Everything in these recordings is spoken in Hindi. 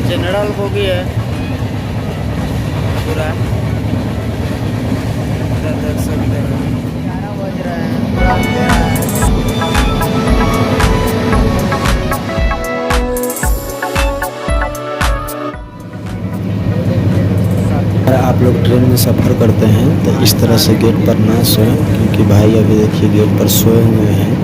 जनरल बोगी है पूरा, देख सकते हैं 11 बज रहे हैं, पूरा अंधेरा है। आप लोग ट्रेन में सफ़र करते हैं तो इस तरह से गेट पर ना सोएं, क्योंकि भाई अभी देखिए गेट पर सोए हुए हैं।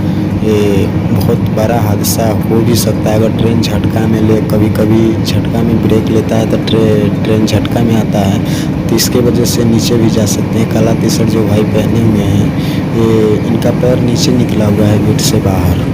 ये बहुत बड़ा हादसा हो भी सकता है अगर ट्रेन झटका में ले, कभी कभी झटका में ब्रेक लेता है तो ट्रेन झटका में आता है, तो इसके वजह से नीचे भी जा सकते हैं। काला टी शर्ट जो भाई पहने हुए हैं, ये इनका पैर नीचे निकला हुआ है गेट से बाहर।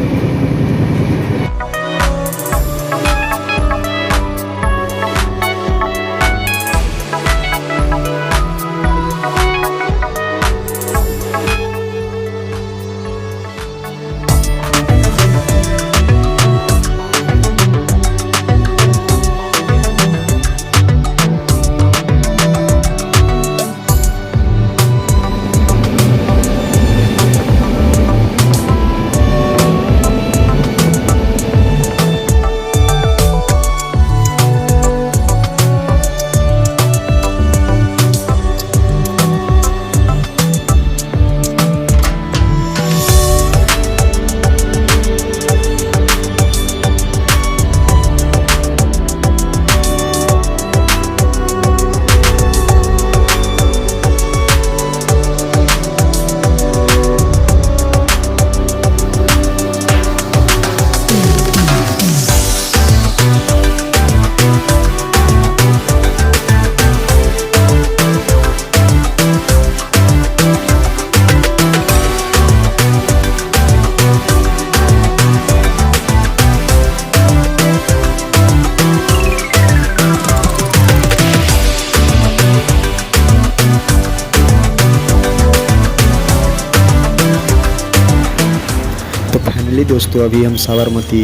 फाइनली दोस्तों अभी हम साबरमती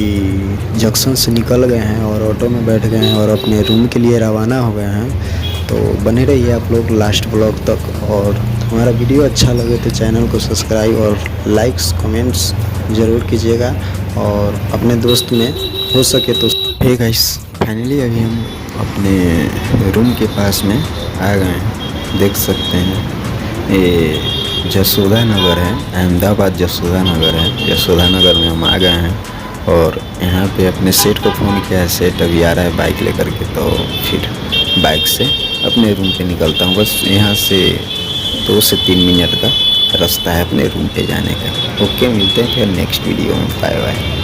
जंक्शन से निकल गए हैं और ऑटो में बैठ गए हैं और अपने रूम के लिए रवाना हो गए हैं। तो बने रहिए आप लोग लास्ट ब्लॉग तक, और हमारा वीडियो अच्छा लगे तो चैनल को सब्सक्राइब और लाइक्स कमेंट्स ज़रूर कीजिएगा, और अपने दोस्त में हो सके तो। हे गाइस, फाइनली अभी हम अपने रूम के पास में आ गए हैं। देख सकते हैं ये जसोदा नगर है, अहमदाबाद जसोदा नगर है। जसोदा नगर में हम आ गए हैं और यहाँ पे अपने सेठ को फ़ोन किया है। सेठ अभी आ रहा है बाइक लेकर के, तो फिर बाइक से अपने रूम पे निकलता हूँ। बस यहाँ से 2 से 3 मिनट का रास्ता है अपने रूम पे जाने का। ओके, मिलते हैं फिर नेक्स्ट वीडियो में। Bye bye.